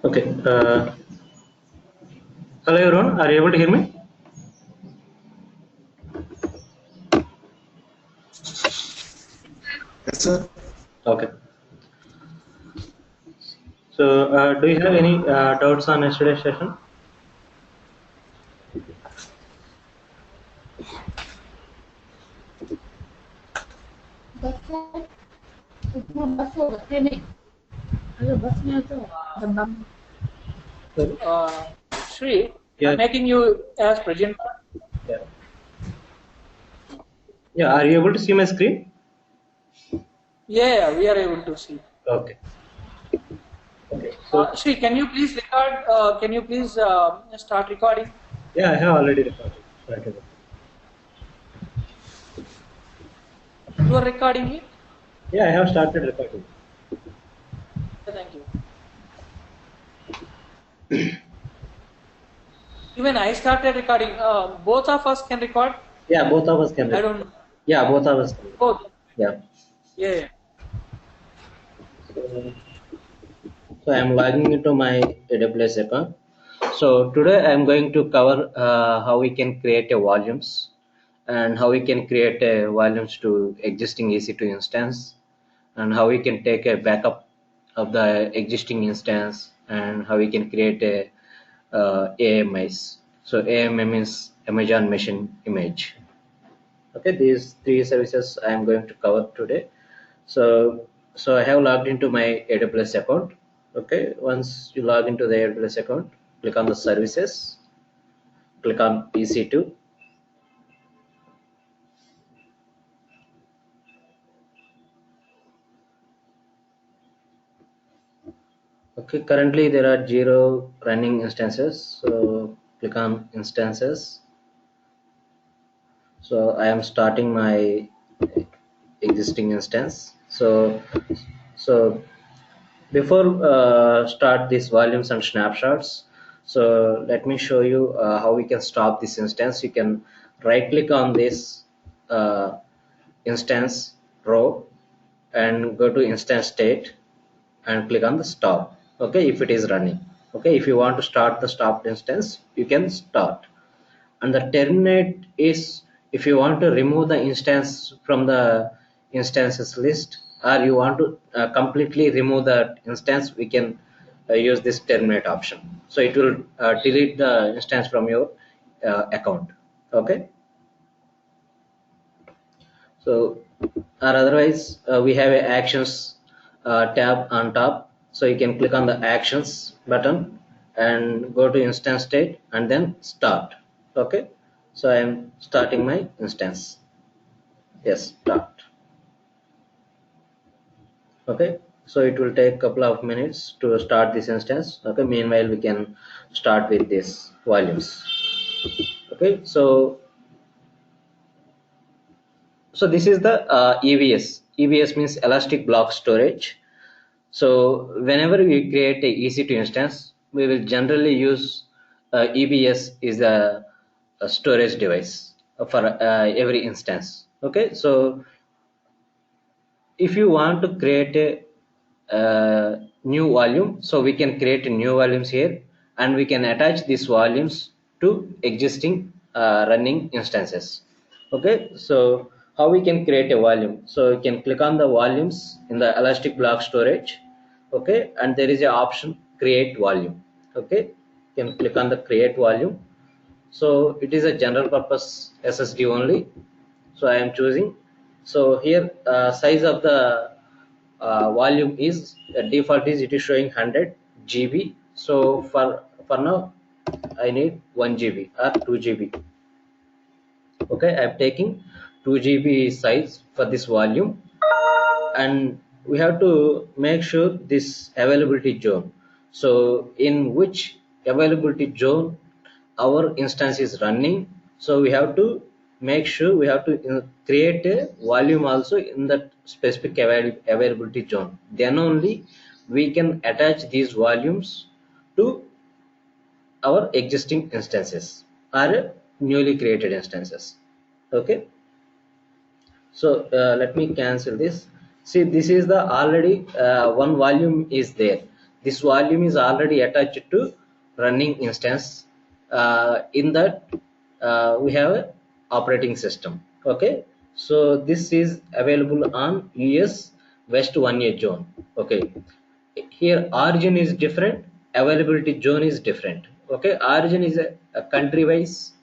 Okay. Hello everyone. Are you able to hear me? Yes, sir. Okay. So, do you have any doubts on yesterday's session? Sorry? Shri, Yeah. I'm making you as presenter. Yeah. Yeah. Are you able to see my screen? Yeah, we are able to see. Okay. Okay. So, Shri, can you please record? Can you please start recording? yeah, I have already recorded. Started. You are recording it? Yeah, I have started recording. Thank you. Even I started recording. Both of us can record. Yeah, both of us can I record. don't know. Yeah, both of us can record. Both. Yeah. Yeah. So, so I am logging into my AWS account. So today I am going to cover how we can create a volumes and how we can create a volumes to existing EC2 instance and how we can take a backup of the existing instance and how we can create a AMIs. So AMM is Amazon Machine Image. Okay, these three services I am going to cover today. So I have logged into my AWS account. Okay, once you log into the AWS account, click on the services, click on EC2. Okay, currently there are 0 running instances. So click on instances. So I am starting my existing instance. So before start these volumes and snapshots, so let me show you how we can stop this instance. You can right click on this uh, instance row and go to instance state and click on the stop. Okay, if it is running. Okay, if you want to start the stopped instance, you can start. And the terminate is if you want to remove the instance from the instances list, or you want to completely remove that instance, we can use this terminate option. So it will delete the instance from your account. Okay, so or otherwise we have a actions tab on top, so you can click on the actions button and go to instance state and then start. Okay, so I am starting my instance. Yes, start. Okay, so it will take a couple of minutes to start this instance. Okay, meanwhile we can start with this volumes. Okay, so this is the EVS means elastic block storage. So whenever we create a EC2 instance, we will generally use EBS is a storage device for every instance. Okay, so if you want to create a new volume, so we can create new volumes here and we can attach these volumes to existing running instances. Okay, so how we can create a volume? So you can click on the volumes in the elastic block storage. Okay, and there is a option create volume. Okay, you can click on the create volume. So it is a general purpose SSD only, so I am choosing. So here size of the volume is default is it is showing 100 GB. So for now I need 1 GB or 2 GB. Okay, I am taking 2 GB size for this volume, and we have to make sure this availability zone, so in which availability zone our instance is running. So we have to make sure we have to create a volume also in that specific availability zone, then only we can attach these volumes to our existing instances or newly created instances. Okay, so let me cancel this. See, this is the already one volume is there. this volume is already attached to running instance. In that we have a operating system. Okay, so this is available on US West 1A zone. Okay, here origin is different, availability zone is different. Okay, origin is a country wise.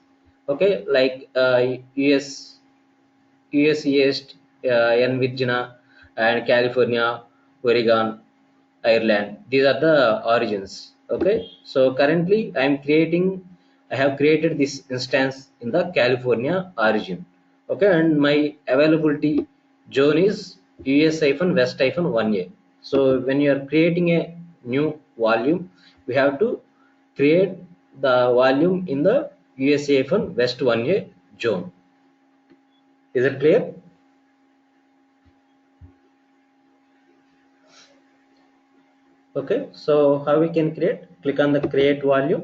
Okay, like US East, N Virginia, and California, Oregon, Ireland. These are the origins. Okay, so currently I have created this instance in the California origin. Okay, and my availability zone is US-West 1A. So when you are creating a new volume, we have to create the volume in the US-West 1A zone. Is it clear? Okay, so how we can create? Click on the create volume.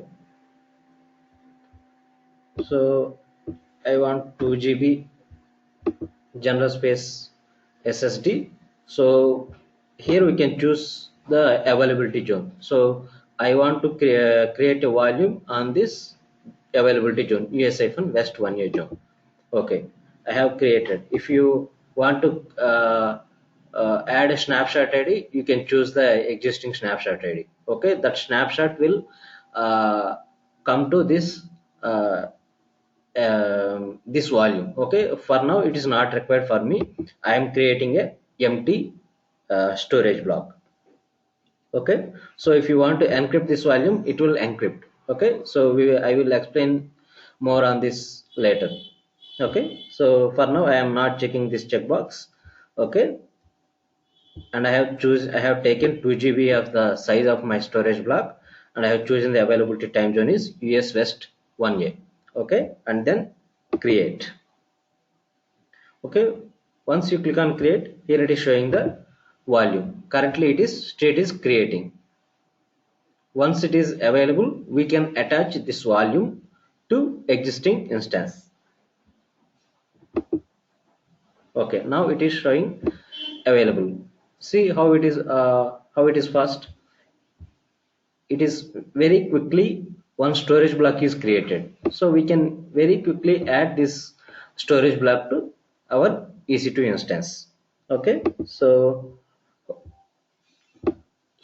So I want 2 GB general space SSD. So here we can choose the availability zone. So I want to create a volume on this availability zone, US-West 1A zone. Okay, I have created. If you want to add a snapshot ID, you can choose the existing snapshot ID. Okay, that snapshot will come to this volume. Okay, for now it is not required for me. I am creating a empty storage block. Okay, so if you want to encrypt this volume, it will encrypt. Okay, so I will explain more on this later. Okay, so for now I am not checking this checkbox. Okay, and I have taken 2 GB of the size of my storage block, and I have chosen the availability time zone is US West 1A. Okay, and then create. Okay, once you click on create, here it is showing the volume. Currently it is state is creating. Once it is available, we can attach this volume to existing instance. Okay, now it is showing available. See how it is fast. It is very quickly one storage block is created, so we can very quickly add this storage block to our EC2 instance. Okay, so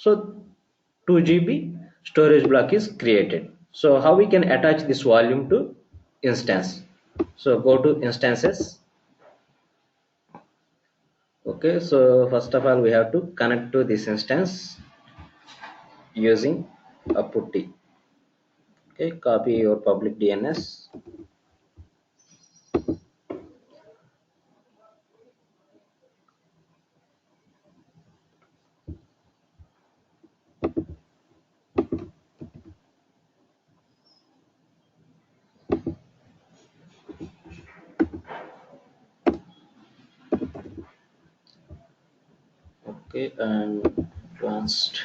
2 GB storage block is created. So how we can attach this volume to instance? So go to instances. Okay, so first of all we have to connect to this instance using a putty. Okay, copy your public DNS. Okay, and advanced.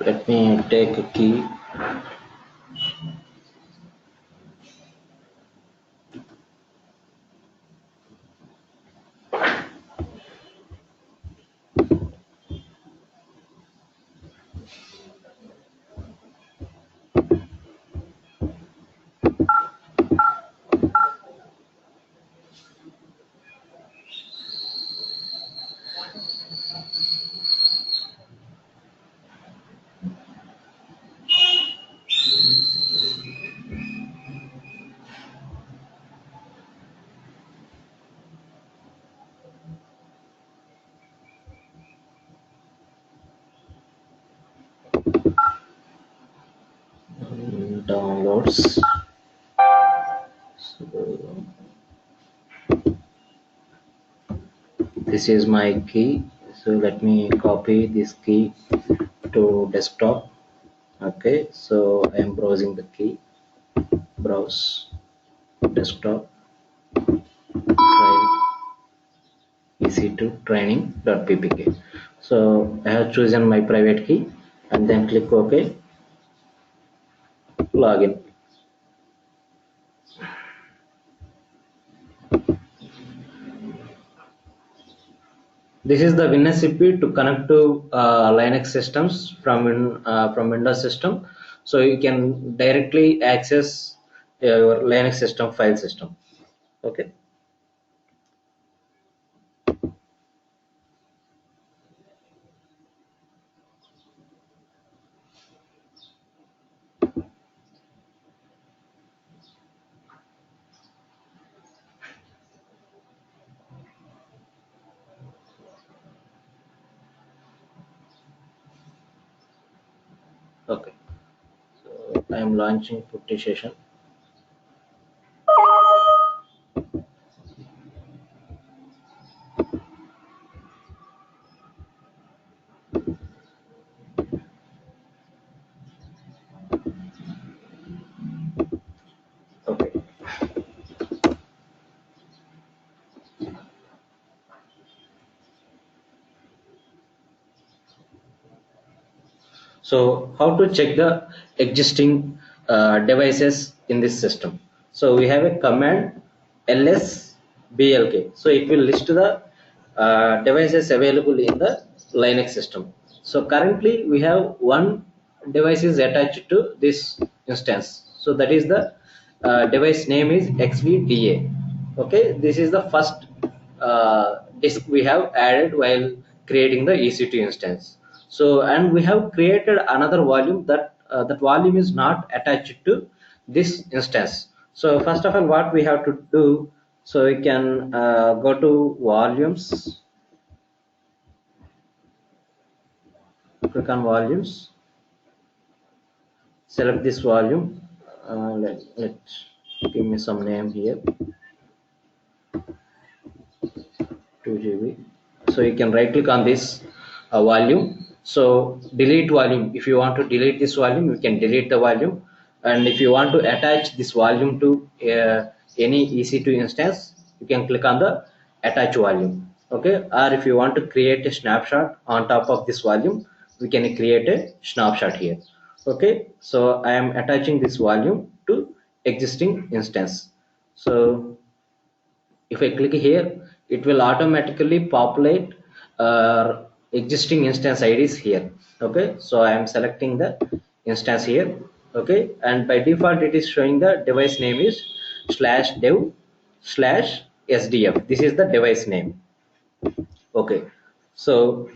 Let me take a key. Downloads. So this is my key. So let me copy this key to desktop. Okay, so I am browsing the key. Browse desktop. Try EC2 training.ppk. So I have chosen my private key and then click OK, login. This is the WinSCP to connect to Linux systems from Windows system, so you can directly access your Linux system file system. Okay. Okay. So I am launching Putty session. Okay. So how to check the existing devices in this system? So we have a command lsblk. So it will list the devices available in the Linux system. So currently we have one device is attached to this instance. So that is the device name is xvda. Okay, this is the first disk we have added while creating the EC2 instance. So and we have created another volume that volume is not attached to this instance. So first of all, what we have to do, so we can go to volumes, click on volumes, select this volume, let give me some name here, 2 GB. So you can right click on this volume. So delete volume. If you want to delete this volume, you can delete the volume. And if you want to attach this volume to any EC2 instance, you can click on the attach volume. Okay. Or if you want to create a snapshot on top of this volume, we can create a snapshot here. Okay. So I am attaching this volume to existing instance. So if I click here, it will automatically populate existing instance IDs here. Okay, so I am selecting the instance here. Okay, and by default it is showing the device name is /dev/sdf. This is the device name. Okay, so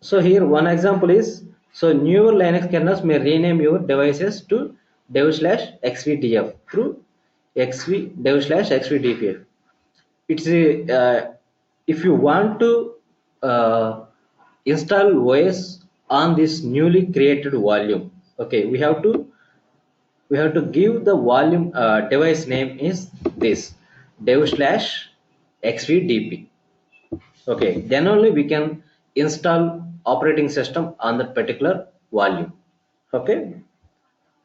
here one example is, so newer Linux kernels may rename your devices to dev/xvdf through dev/xvdf. It's a if you want to install OS on this newly created volume, okay, we have to give the volume device name is this dev/xvdp. Okay, then only we can install operating system on that particular volume. Okay,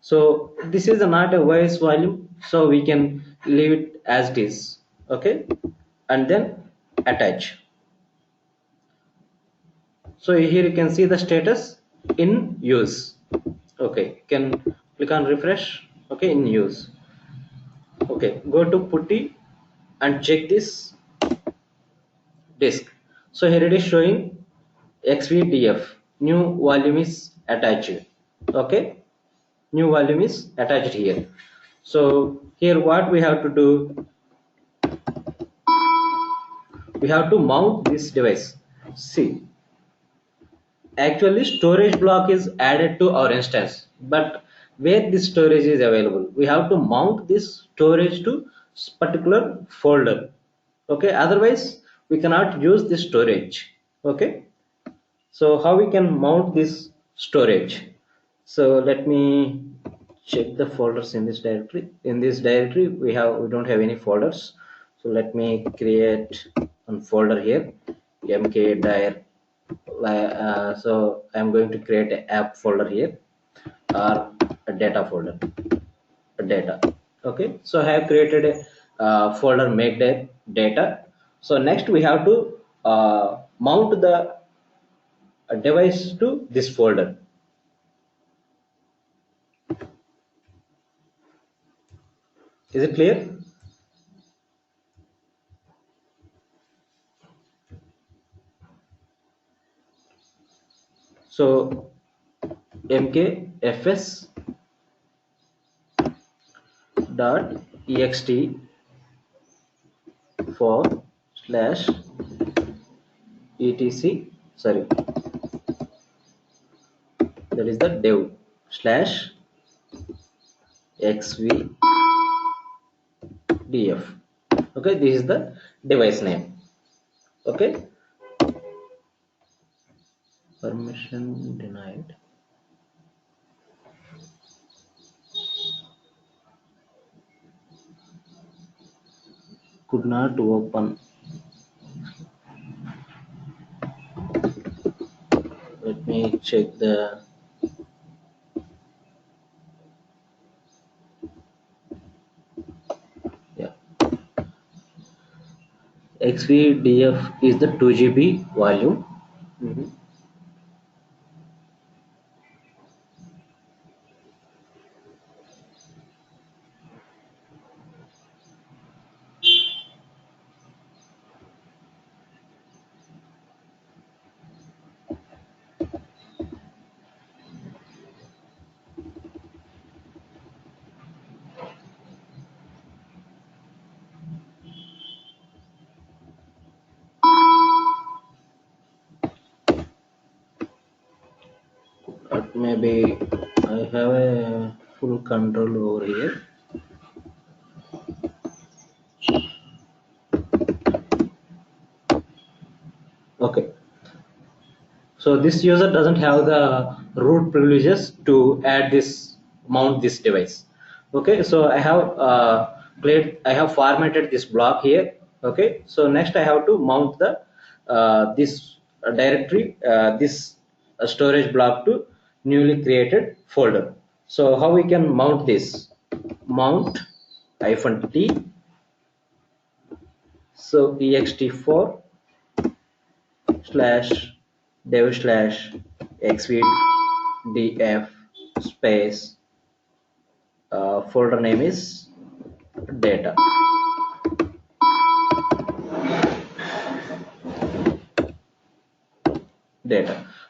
so this is not a OS volume, so we can leave it as it is. Okay, and then attach. So here you can see the status in use. Okay, you can click on refresh. Okay, in use. Okay, go to putty and check this disk. So here it is showing xvdf, new volume is attached. Okay, new volume is attached here. So here what we have to do, we have to mount this device. See, actually storage block is added to our instance, but where this storage is available, we have to mount this storage to particular folder. Okay, otherwise we cannot use this storage. Okay, so how we can mount this storage? So let me check the folders in this directory. In this directory we don't have any folders, so let me create one folder here, mkdir. So I'm going to create an app folder here, or a data folder, data. Okay, so I have created a folder make data. So next we have to mount the device to this folder. Is it clear? So mkfs dot ext for slash etc, sorry, that is the dev slash xvdf. Okay, this is the device name. Okay, permission denied. Could not open. Let me check the. Yeah, xvdf is the 2 GB volume. Mhm. But maybe I have a full control over here. Okay, so this user doesn't have the root privileges to add this, mount this device. Okay, so I have I have formatted this block here. Okay, so next I have to mount the this directory, this storage block to newly created folder. So how we can mount this? Mount -t, so ext4 slash dev slash xvdf space, folder name is data.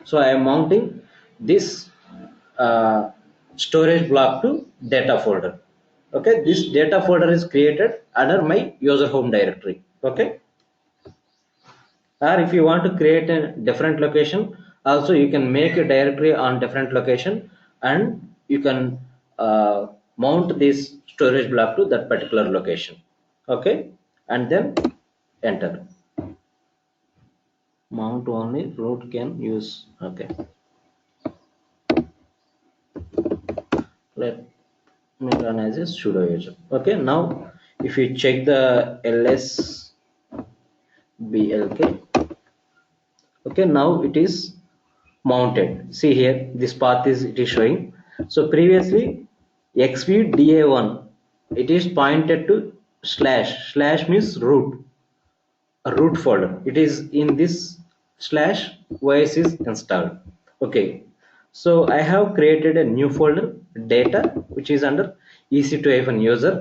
So I am mounting this storage block to data folder. Okay, this data folder is created under my user home directory. Okay, or if you want to create a different location also, you can make a directory on different location, and you can mount this storage block to that particular location. Okay, and then enter. Mount only root can use. Okay, let me run as a sudo user. Okay, now if you check the ls blk, okay, now it is mounted. See here, this path is, it is showing. So previously xvda1, it is pointed to slash means root, a root folder. It is in this slash os is installed. Okay, so I have created a new folder data, which is under ec2-user.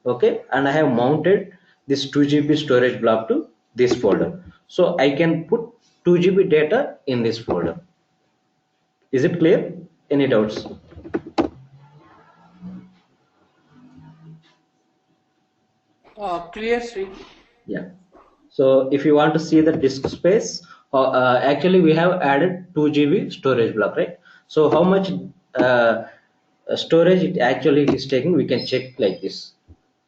Okay, and I have mounted this 2 GB storage block to this folder, so I can put 2 GB data in this folder. Is it clear? Any doubts? Clear, Sri. Yeah, so if you want to see the disk space, actually we have added 2 GB storage block, right? So how much storage it actually is taking, we can check like this.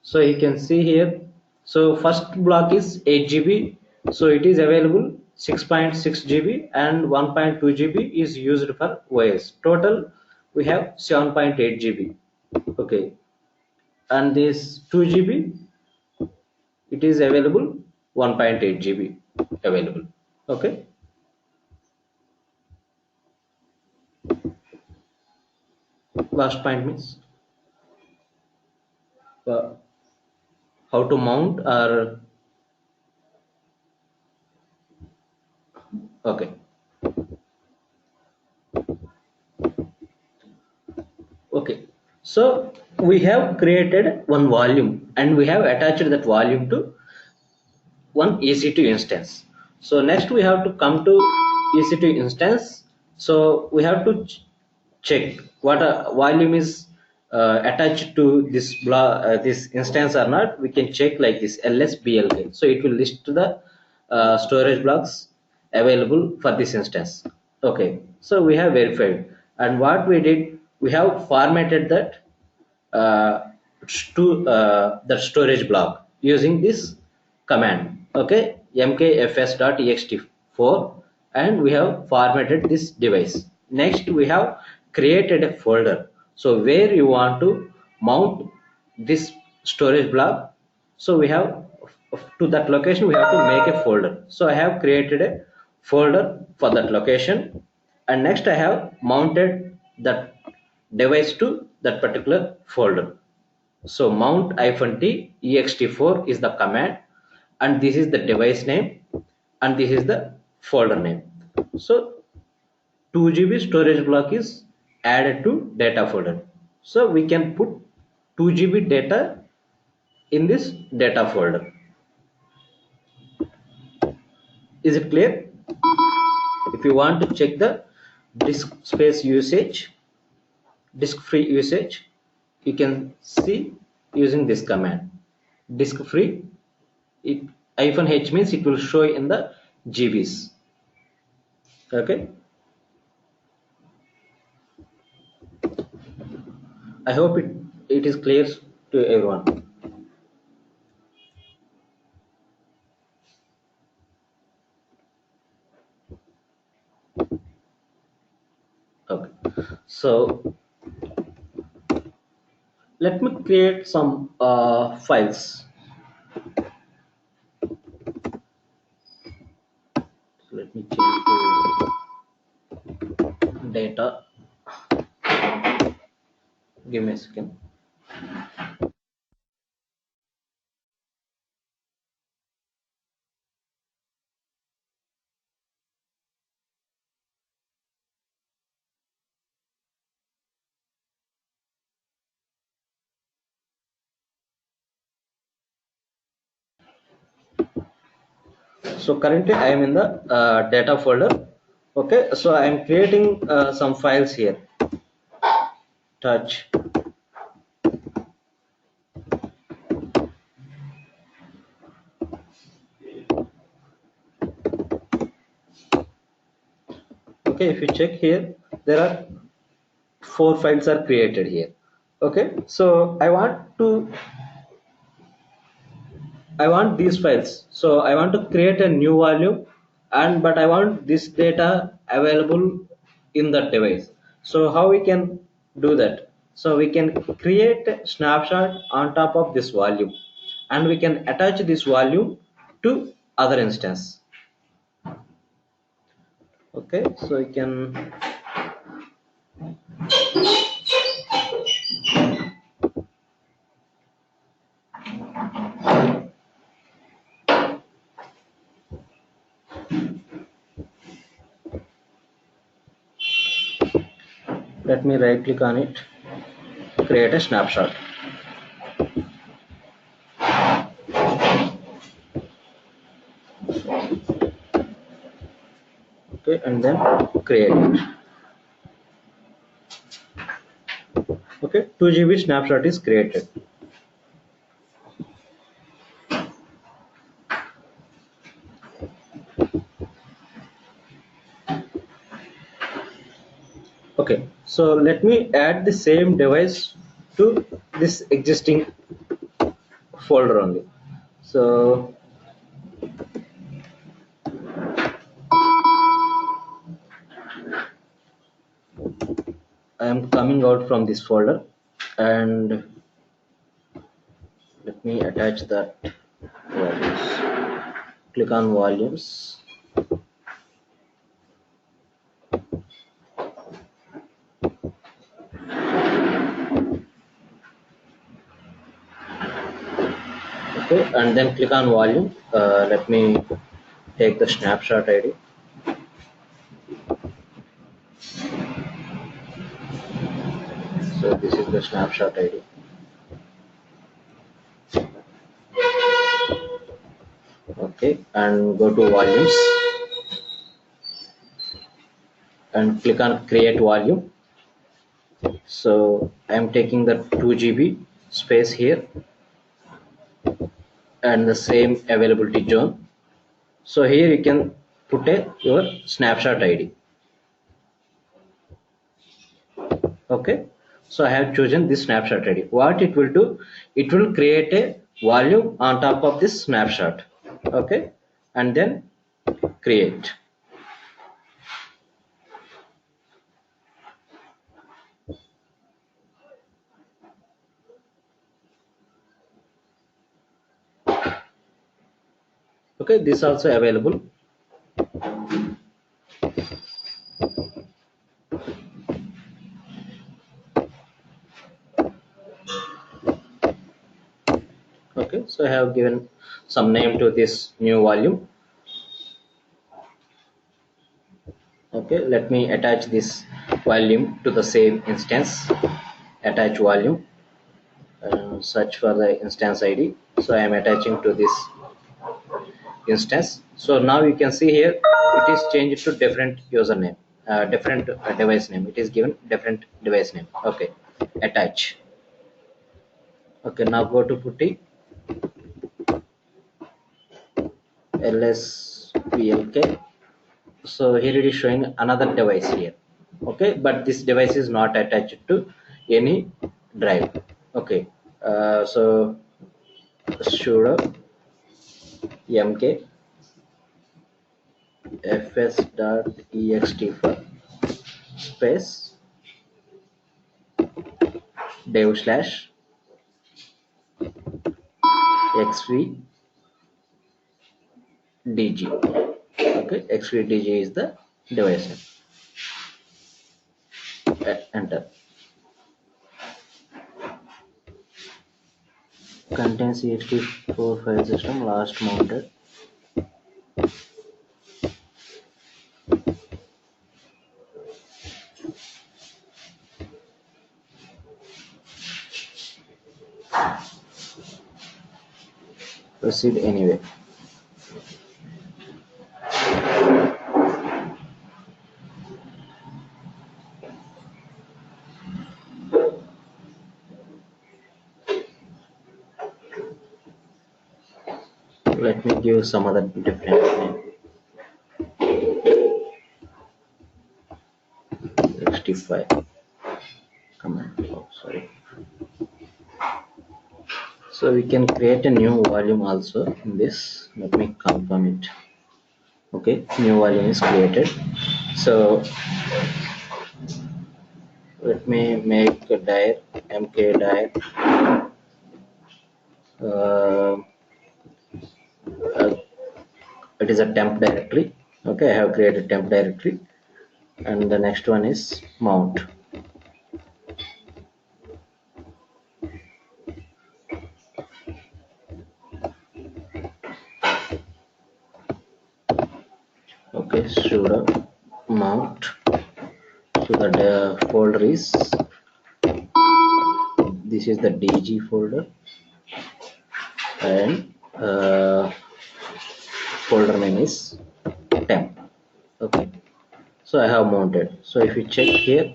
So you can see here, so first block is 8 GB, so it is available 6.6 GB, and 1.2 GB is used for OS. Total we have 7.8 GB. Okay, and this 2 GB, it is available 1.8 GB available. Okay, last point means uh, how to mount or okay. So we have created one volume and we have attached that volume to one EC2 instance. So next we have to come to EC2 instance. So we have to check what a volume is attached to this block, this instance or not. We can check like this lsblk. So it will list the storage blocks available for this instance. Okay, so we have verified, and what we did, we have formatted that to the storage block using this command. Okay, mkfs.ext4, and we have formatted this device. Next we have created a folder, so where you want to mount this storage block. So we have, to that location we have to make a folder. So I have created a folder for that location, and next I have mounted that device to that particular folder. So mount -t ext4 is the command, and this is the device name, and this is the folder name. So 2 GB storage block is added to data folder. So we can put 2 GB data in this data folder. Is it clear? If you want to check the disk space usage, disk free usage, you can see using this command disk free. It -h means it will show in the GBs. Okay, I hope it is clear to everyone. Okay, so let me create some files. So let me change to data. Give me a second. So currently I am in the data folder. Okay, so I am creating some files here. Touch. Okay, if you check here, there are 4 files are created here. Okay, so I want these files. So I want to create a new volume, and but I want this data available in that device. So how we can do that? So we can create a snapshot on top of this volume, and we can attach this volume to other instance. Okay, so we can let me right click on it, create a snapshot. Okay, and then create it. Okay, 2 GB snapshot is created. Okay, so let me add the same device to this existing folder only. So I am coming out from this folder, and let me attach that volumes. Click on volumes. Okay, and then click on volume. Let me take the snapshot ID. So this is the snapshot ID. Okay, and go to volumes and click on create volume. So I am taking the 2 GB space here and the same availability zone. So here you can put your snapshot ID. Okay, so I have chosen this snapshot ID. What it will do, it will create a volume on top of this snapshot. Okay, and then create. Okay, this also available. Okay, so I have given some name to this new volume. Okay, let me attach this volume to the same instance. Attach volume, search for the instance ID. So I am attaching to this instance. So now you can see here it is changed to different username, different device name. It is given different device name. Okay, attach. Okay, now go to putty lsplk. So here it is showing another device here. Okay, but this device is not attached to any drive. Okay, so sudo mk fs.ext for space dev slash xvdg. Okay, xvdg is the device name. Enter. Contains ext4 file system last mounted. Proceed anyway. Let me give some other different name. 65 command. Oh, sorry. So we can create a new volume also in this. Let me confirm it. Okay, new volume is created. So let me make a dir mk dir uh, it is a temp directory. Okay, I have created temp directory, and the next one is mount. Okay, sudo mount. So the folder is, this is the dg folder, and folder name is temp. Okay, so I have mounted. So if you check here,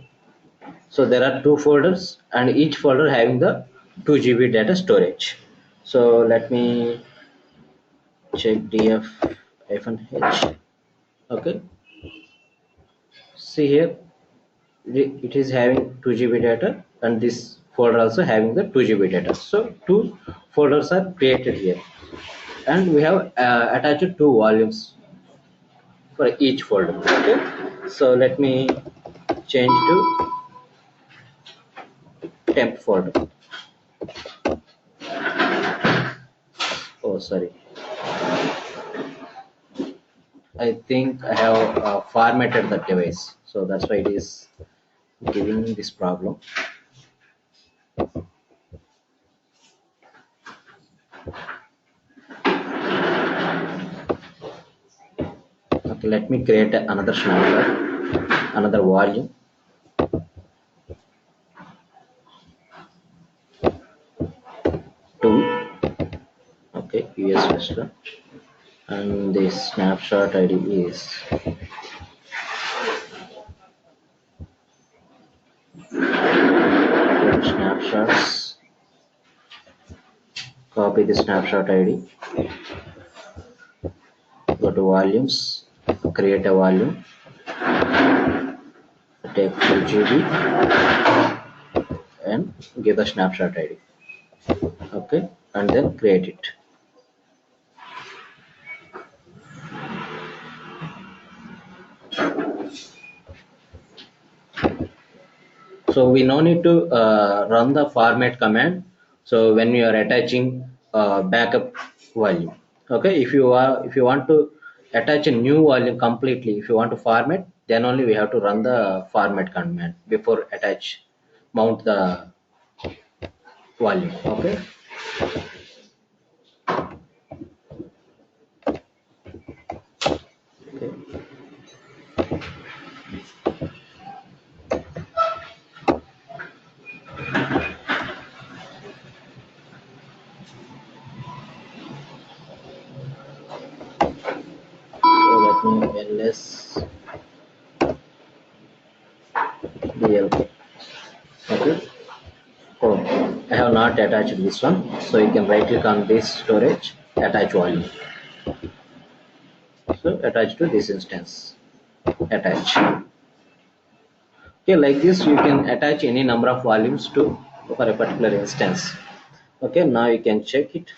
so there are two folders and each folder having the 2 GB data storage. So let me check df-h. Okay, see here it is having 2 GB data, and this folder also having the 2 GB data. So two folders are created here, and we have attached two volumes for each folder. Okay, so let me change to temp folder. Oh, sorry, I think I have formatted the device, so that's why it is giving this problem. Okay, let me create another snapshot, another volume. Okay, US Western, and the snapshot ID is snapshots. Copy the snapshot ID, go to volumes, create a volume, take full GB and give the snapshot ID. Okay, and then create it. So we no need to run the format command. So when you are attaching backup volume, okay, if you want to attach a new volume completely, if you want to format, then only we have to run the format command before mount the volume. Okay. Okay. So let me ls dl. Okay. Oh, I have not attached this one, so you can right click on this storage, attach volume. So attach to this instance, attach. Okay, like this you can attach any number of volumes to for a particular instance. Okay, now you can check it.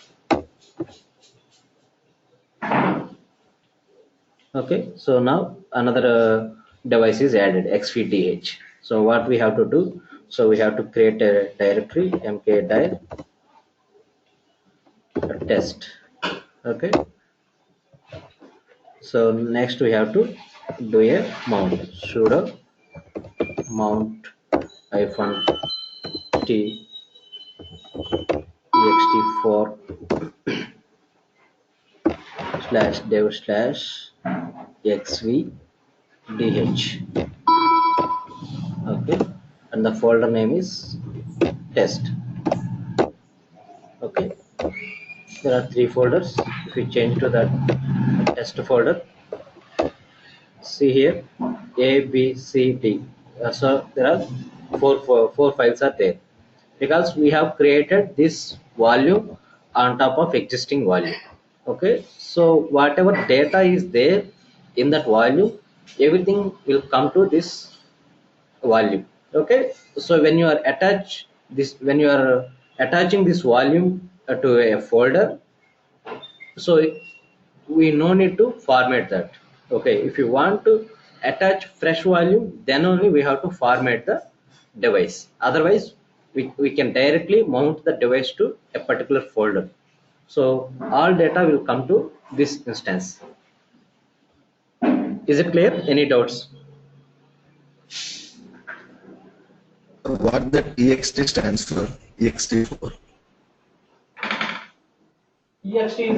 Okay, so now another device is added, xvdh. So what we have to do, so we have to create a directory mkdir test. Okay, so next we have to do a mount, sudo mount hyphen t ext4 slash dev slash xvdh. Okay, and the folder name is test. Okay, there are 3 folders. If we change to that test folder, see here a b c d. So there are four files are there, because we have created this volume on top of existing volume. Okay, so whatever data is there in that volume, everything will come to this volume. Okay, so when you are attaching this volume to a folder, so we no need to format that. Okay, if you want to attach fresh volume, then only we have to format the device. Otherwise we can directly mount the device to a particular folder, so all data will come to this instance. Is it clear? Any doubts? What that ext stands for? ext4. ext is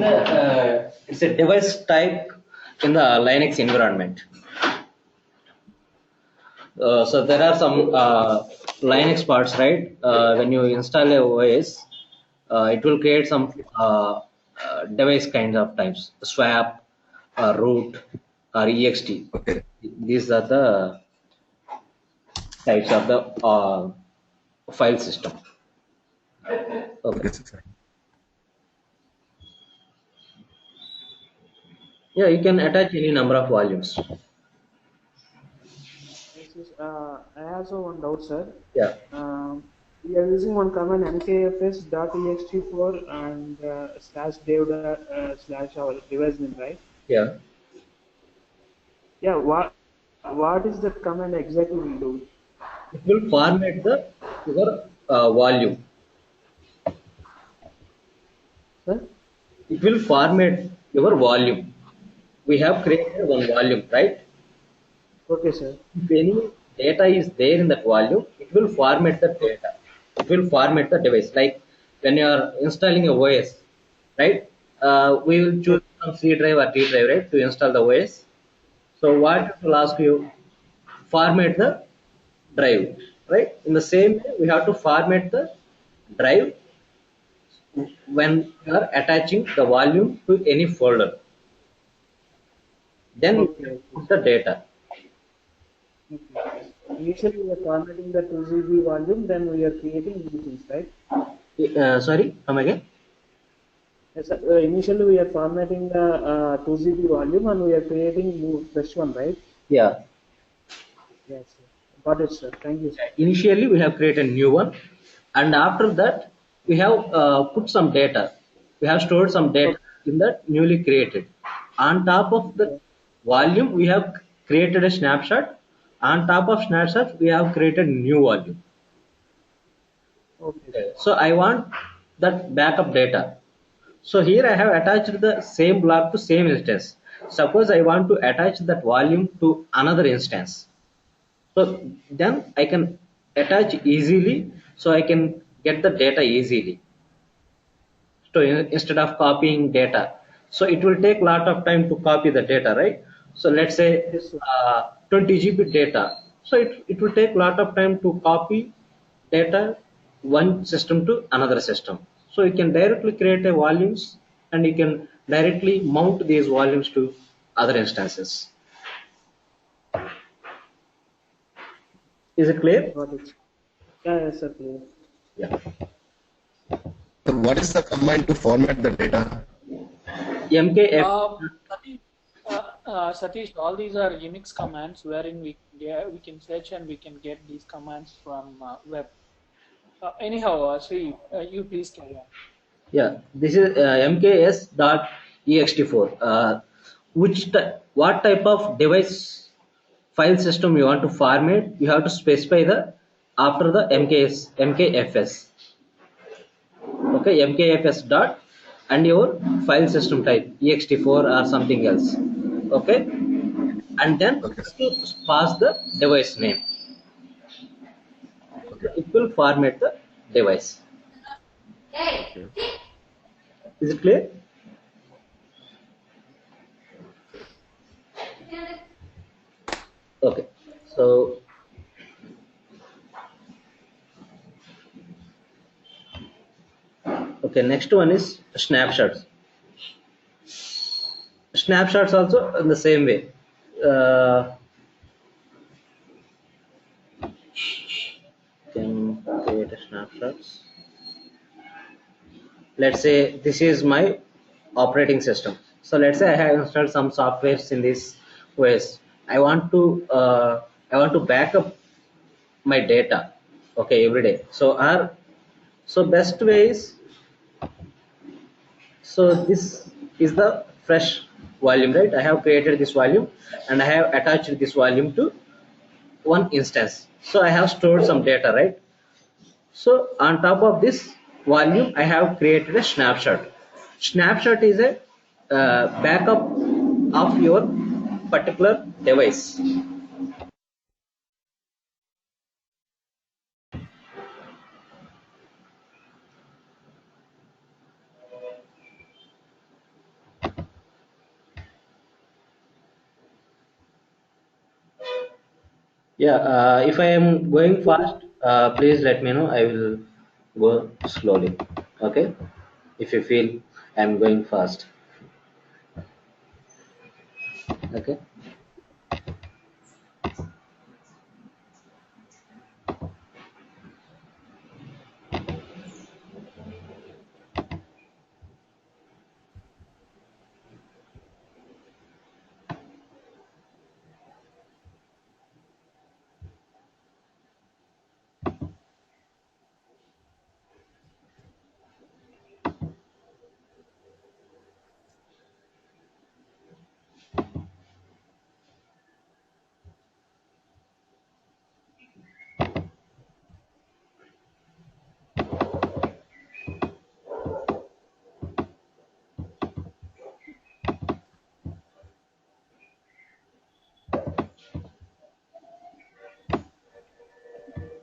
it's a device type in the Linux environment. So there are some Linux parts, right? When you install a OS, it will create some device kinds of types: swap, root, or ext. Okay. These are the types of the file system. Okay. Okay, sir. Yeah, you can attach any number of volumes. I also one doubt, sir. Yeah. We are using one command mkfs.ext4 and slash dev slash our device name, right? Yeah. Yeah. What is that command exactly will do? It will format your volume. Sir? It will format your volume. We have created one volume, right? Okay, sir. If any data is there in that volume, it will format the data. It will format the device. Like when you are installing a OS, right? We will choose some C drive or D drive, right, to install the OS. So what it will ask you, format the drive, right? In the same way, we have to format the drive when you are attaching the volume to any folder, then you Okay, can okay, put the data. okay. Initially, we are formatting the 2 GB volume, then we are creating new things, right? Sorry, come again. Yes, sir. Initially, we are formatting the 2 GB volume and we are creating new fresh one, right? Yeah. Yes, sir. Got it, sir. Thank you, sir. Initially, we have created a new one, and after that, we have put some data. We have stored some data Okay, in that newly created. On top of the okay, volume, we have created a snapshot. On top of snapshot, we have created new volume. okay, Okay. So I want that backup data. So here I have attached the same block to same instance. Suppose I want to attach that volume to another instance. So then I can attach easily, so I can get the data easily. So instead of copying data, so it will take a lot of time to copy the data, right? So let's say yes, sir. 20 GB data. So it will take a lot of time to copy data one system to another system. So you can directly create a volumes and you can directly mount these volumes to other instances. Is it clear? Got it. Yeah, yes, sir. Clear. Yeah. So what is the command to format the data? MKF. Satish, Satish, all these are Unix commands wherein we can search and we can get these commands from web. Anyhow, Sri, you please carry on. Yeah, this is mks.ext4. What type of device file system you want to format? You have to specify the after the mkfs. Okay, mkfs dot and your file system type ext4 or something else. Okay, and then Okay, to pass the device name. okay, It will format the device. okay. Is it clear? Okay, so okay, next one is snapshots. Snapshots also in the same way. Uh, can create a snapshots. Let's say this is my operating system. So let's say I have installed some softwares in this OS. I want to back up my data. Okay, every day. So best way is, so this is the fresh volume, right? I have created this volume and I have attached this volume to one instance. So I have stored some data, right? So on top of this volume, I have created a snapshot. Snapshot is a backup of your particular device. Yeah, if I am going fast, please let me know. I will go slowly. Okay, if you feel I am going fast. Okay.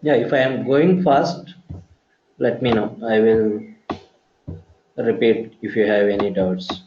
Yeah, if I am going fast, let me know. I will repeat if you have any doubts.